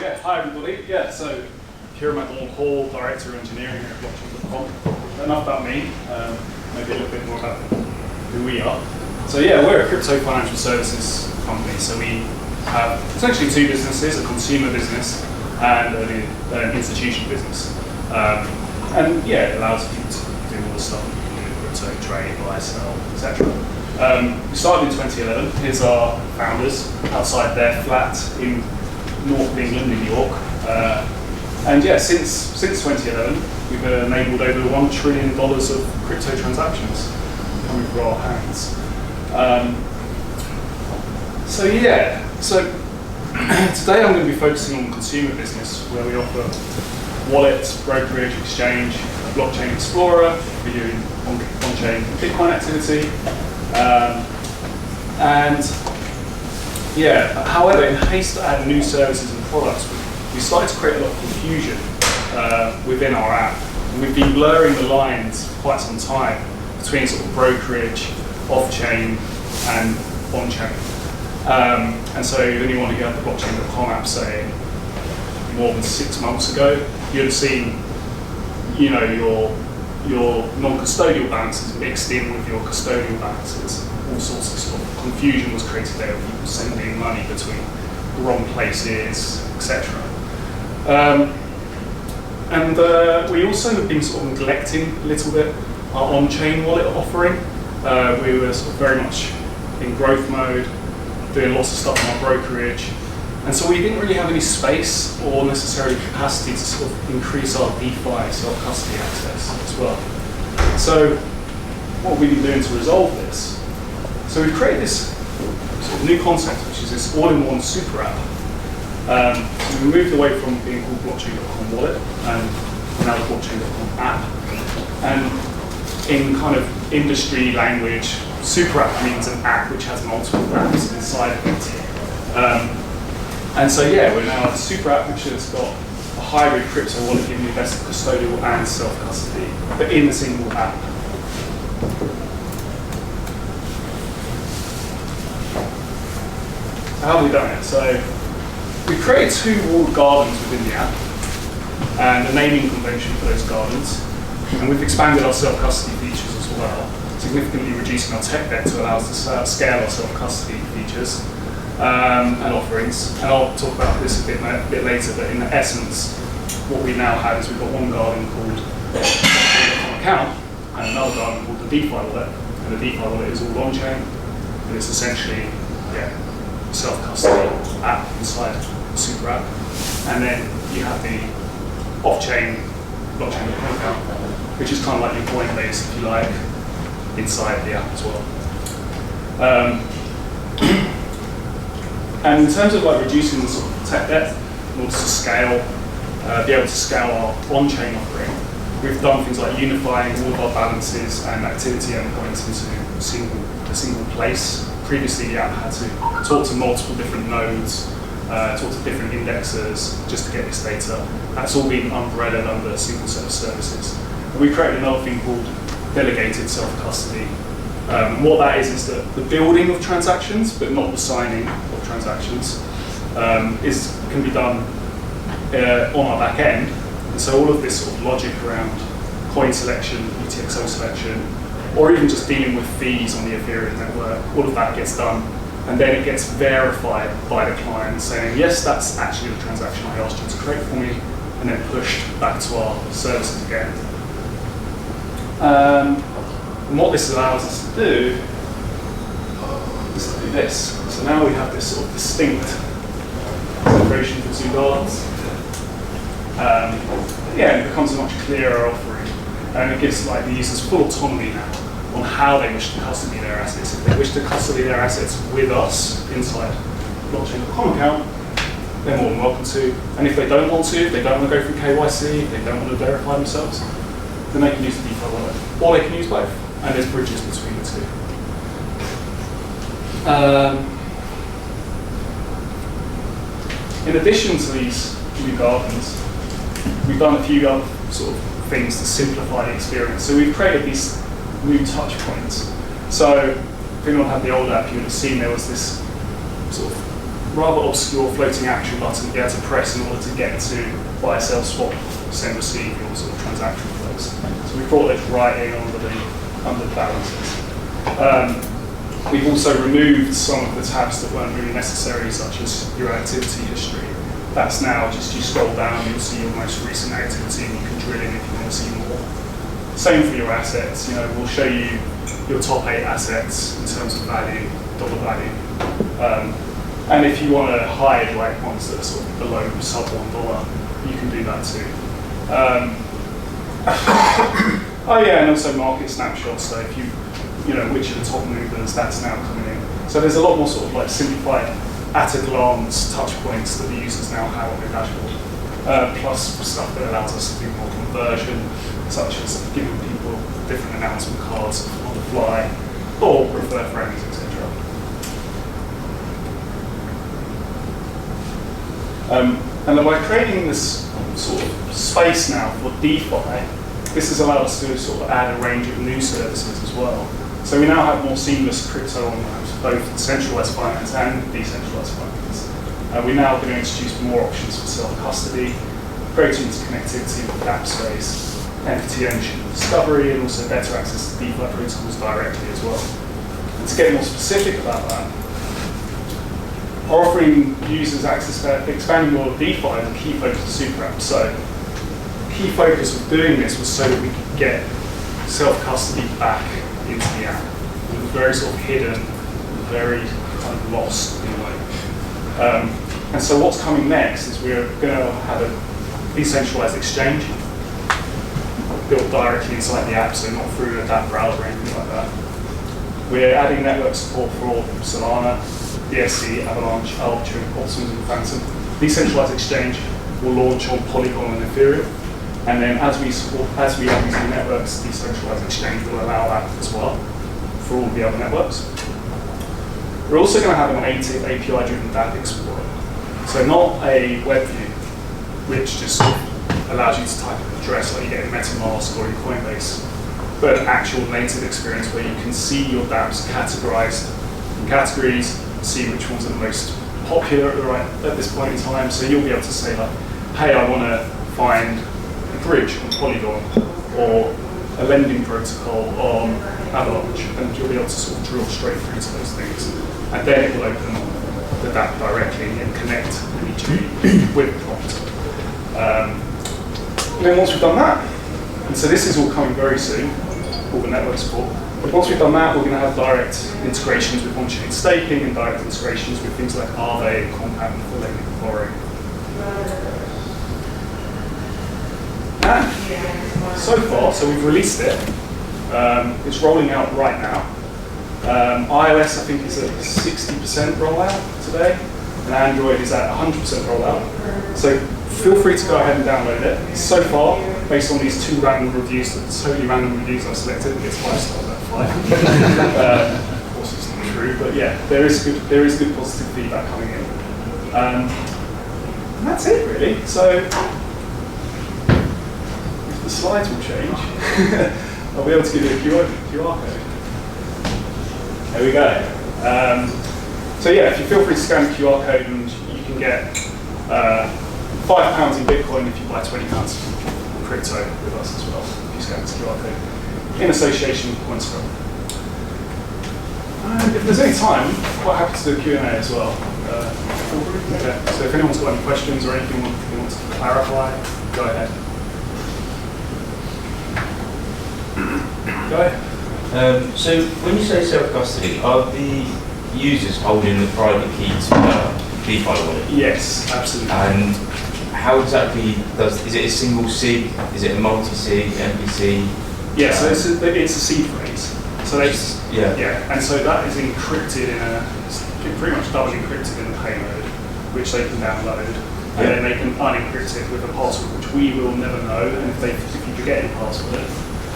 Yeah, hi everybody. Yeah, so Kieran Macdonald-Hall, Director of Engineering here at blockchain.com. Enough about me, maybe a little bit more about who we are. So yeah, we're a crypto financial services company. So we have essentially two businesses, a consumer business and an institutional business. And yeah, it allows people to do all the stuff that you can do with crypto, trade, buy, sell, etc. We started in 2011. Here's our founders outside their flat in North of England, New York. And yeah, since 2011, we've enabled over $1 trillion of crypto transactions coming through our hands. So today I'm going to be focusing on the consumer business, where we offer wallets, brokerage, exchange, a blockchain explorer, we're doing on-chain Bitcoin activity. However, in haste to add new services and products, we started to create a lot of confusion within our app. And we've been blurring the lines for quite some time between sort of brokerage, off-chain, and on-chain. And so if anyone who had the blockchain.com app, say, more than 6 months ago, you'd have seen, your non-custodial balances mixed in with your custodial balances. All sorts of sort of confusion was created there, with people sending money between the wrong places, etc. We also have been sort of neglecting a little bit our on-chain wallet offering. We were sort of very much in growth mode, doing lots of stuff on our brokerage, and so we didn't really have any space or necessarily capacity to sort of increase our DeFi self-custody access as well. So what have we been doing to resolve this? So we've created this sort of new concept, which is this all-in-one super app. So we moved away from being called blockchain.com wallet and now the blockchain.com app. And in kind of industry language, super app means an app which has multiple apps inside of it. And so yeah, we're now a super app which has got a hybrid crypto wallet giving you best custodial and self-custody, but in a single app. How have we done it? So we've created 2 walled gardens within the app and a naming convention for those gardens. And we've expanded our self-custody features as well, significantly reducing our tech debt to allow us to scale our self-custody features and offerings. And I'll talk about this a bit later, but in essence, what we now have is we've got one garden called the account and another garden called the DeFi wallet. And the DeFi wallet is all on-chain, and it's essentially, self-custody app inside the super app. And then you have the off-chain blockchain.com account, which is kind of like your Coinbase, if you like, inside the app as well. And in terms of like reducing the sort of tech debt in order to scale, be able to scale our on-chain offering, we've done things like unifying all of our balances and activity endpoints into a single place. Previously, the app had to talk to multiple different nodes, talk to different indexers just to get this data. That's all been umbrellaed under a single set of services. And we created another thing called delegated self-custody. What that is that the building of transactions, but not the signing of transactions, can be done on our back end. And so all of this sort of logic around coin selection, UTXO selection, or even just dealing with fees on the Ethereum network, all of that gets done. And then it gets verified by the client saying, yes, that's actually the transaction I asked you to create for me, and then pushed back to our services again. And what this allows us to do is to do this. So now we have this sort of distinct separation for 2 gardens. It becomes a much clearer offering, and it gives the users full autonomy now on how they wish to custody their assets. If they wish to custody their assets with us inside the blockchain.com account, they're more than welcome to. And if they don't want to, if they don't want to go through KYC, if they don't want to verify themselves, then they can use the DeFi wallet, or they can use both. And there's bridges between the two. In addition to these new gardens, we've done a few other sort of things to simplify the experience. So we've created these new touch points. So if anyone had the old app, you would have seen there was this sort of rather obscure floating action button to be able to press in order to get to buy, sell, swap, send, receive, your sort of transaction flows. So we brought this right in under the balances. We've also removed some of the tabs that weren't really necessary, such as your activity history. That's now just you scroll down, you'll see your most recent activity, and you can drill in if you want to see more. Same for your assets. We'll show you your top 8 assets in terms of value, dollar value. And if you want to hide like ones that are sort of below sub $1, you can do that too. Oh yeah, and also market snapshots. So if which are the top movers, that's now coming in. So there's a lot more sort of like simplified at-a-glance touch points that the users now have on their dashboard. Plus stuff that allows us to do more conversion, such as giving people different announcement cards on the fly, or refer friends, etc. And then by creating this sort of space now for DeFi, this has allowed us to sort of add a range of new services as well. So we now have more seamless crypto on both centralized finance and decentralized finance. We're now going to introduce more options for self-custody, greater interconnectivity with dApps space, NFT ownership and discovery, and also better access to DeFi protocols directly as well. And to get more specific about that, our offering users access to expanding more of DeFi is a key focus of Super App. So the key focus of doing this was so that we could get self-custody back into the app. It was very sort of hidden, very kind of lost in a way. And so what's coming next is we're going to have a decentralized exchange built directly inside the app, so not through a dApp browser or anything like that. We're adding network support for Solana, BSC, Avalanche, Arbiter, Optimism, and Phantom. Decentralized exchange will launch on Polygon and Ethereum. And then as we add these new networks, decentralized exchange will allow that as well for all the other networks. We're also going to have a native API-driven dApp Explorer. So not a web view, which just allows you to type an address like you get in MetaMask or in Coinbase, but an actual native experience where you can see your dApps categorized in categories, see which ones are the most popular at this point in time. So you'll be able to say like, hey, I want to find a bridge on Polygon or a lending protocol on Avalanche, and you'll be able to sort of drill straight through to those things. And then it will open the dApp directly and connect with the prompt. And then once we've done that, and so this is all coming very soon, all the network support. But once we've done that, we're going to have direct integrations with on-chain staking and direct integrations with things like Aave and Compound for lending and borrowing. And so far, so we've released it. It's rolling out right now. iOS, I think, is at 60% rollout today, and Android is at 100% rollout. So feel free to go ahead and download it. So far, based on these 2 random reviews, totally random reviews I've selected, it's 5 stars out of 5. Of course, it's not true, but yeah, there is good positive feedback coming in. And that's it, really. So if the slides will change, I'll be able to give you a QR code. There we go. So yeah, if you feel free to scan the QR code, and you can get £5 in Bitcoin if you buy £20 in crypto with us as well, if you scan this QR code, in association with Coinscrum. And if there's any time, I'm quite happy to do a Q&A as well. Okay. So if anyone's got any questions or anything you want to clarify, go ahead. Go ahead. So when you say self-custody, are the users holding the private key to the DeFi wallet? Yes, absolutely. And how exactly is it a single sig? Is it a multi-sig, MPC? Yeah, so it's a seed phrase. So and so that is encrypted it's pretty much double encrypted in the payload, which they can download, and then they can unencrypt it with a password, which we will never know. And if you forget your password,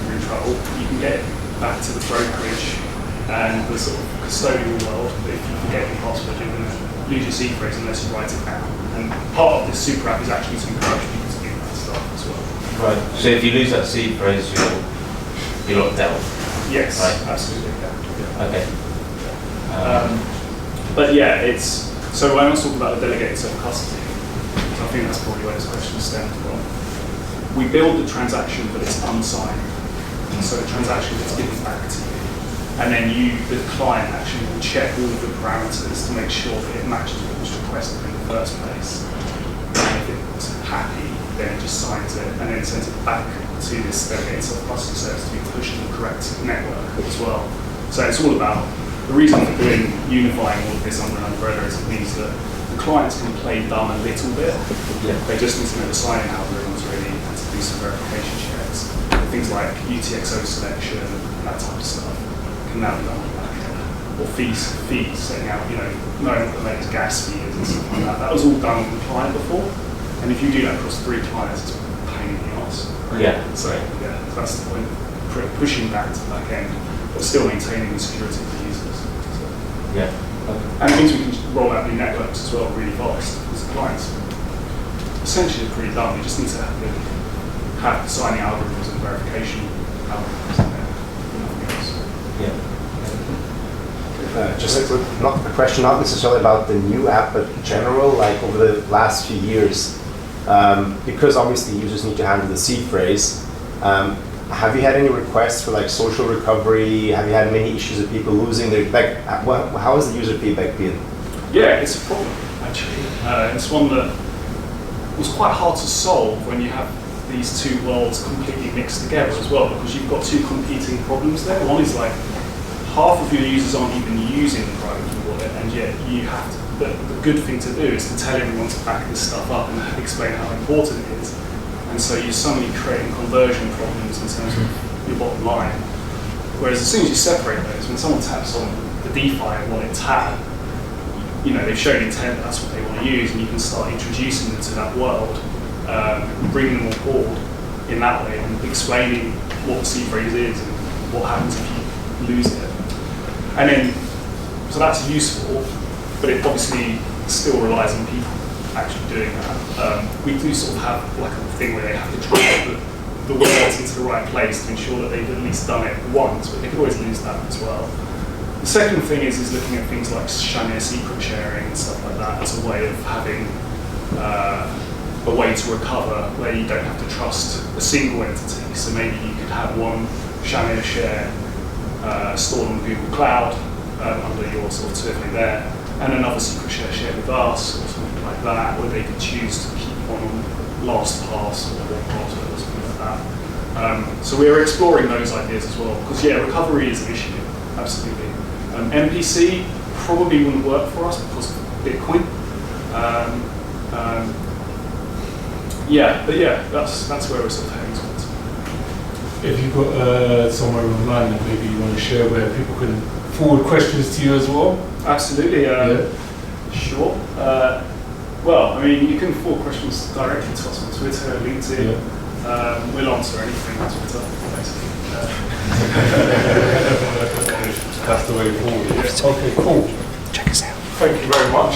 you're in trouble. You can get it back to the brokerage and the sort of custodial world. But if you forget your password, you're going to lose your seed phrase unless you write it down. And part of this super app is actually to encourage people to do that stuff as well. Right. So if you lose that seed phrase, you're locked out. Yes, right. Absolutely. Yeah. Okay. But yeah, it's So when I was talking about the delegated self-custody, I think that's probably where this question stemmed from. We build the transaction, but it's unsigned. So the transaction gets given back to you. And then you, the client, actually will check all of the parameters to make sure that it matches what was requested in the first place. And if it's happy, then it just signs it and then sends it back to this delegated self-custody service to be pushed to the correct network as well. So it's all about, the reason for doing unifying all of this under an umbrella is it means that the clients can play dumb a little bit. Yeah. They just need to know the signing algorithms really and to do some verification checks. Things like UTXO selection, that type of stuff can now be done on the back end. Or fees, setting out, knowing what the latest gas fee is and stuff like that. That was all done on the client before. And if you do that across 3 clients, it's a pain in the arse. Yeah. So yeah, that's the point. Pushing back to the back end, but still maintaining the security of the users. So. Yeah. And it means we can roll out new networks as well really fast, because the clients essentially are pretty dumb. We just need to have the signing algorithms and verification algorithms in there, nothing else. Yeah. Just not a question, not necessarily about the new app, but in general, like over the last few years, because obviously users need to handle the seed phrase. Have you had any requests for like social recovery? Have you had many issues of people losing their, like, how has the user feedback been? Yeah, it's a problem actually. It's one that was quite hard to solve when you have these two worlds completely mixed together as well, because you've got two competing problems there. One is like half of your users aren't even using the private key wallet, and yet you have to. But the good thing to do is to tell everyone to back this stuff up and explain how important it is. And so you're suddenly creating conversion problems in terms of your bottom line. Whereas as soon as you separate those, when someone taps on the DeFi wallet tab, they've shown intent, that's what they want to use, and you can start introducing them to that world, bringing them on board in that way, and explaining what the seed phrase is and what happens if you lose it. And then, so that's useful, but it obviously still relies on people actually doing that. We do sort of have like a thing where they have to try to put the words into the right place to ensure that they've at least done it once, but they could always lose that as well. The second thing is looking at things like Chanier secret sharing and stuff like that as a way of having a way to recover where you don't have to trust a single entity. So maybe you could have one Chanier share stored on Google Cloud under your sort of turfing there, and another secret share shared with us or something like that, where they could choose to keep one on LastPass or OnePassword or something like that. So we're exploring those ideas as well, because recovery is an issue, absolutely. MPC probably wouldn't work for us because of Bitcoin. That's where we're sort of heading towards. If you've got somewhere online that maybe you want to share where people can forward questions to you as well? Absolutely, sure. You can forward questions directly to us on Twitter, LinkedIn. Yeah. We'll answer anything on Twitter, basically. That's the way forward. Yeah. Okay, cool. Check us out. Thank you very much.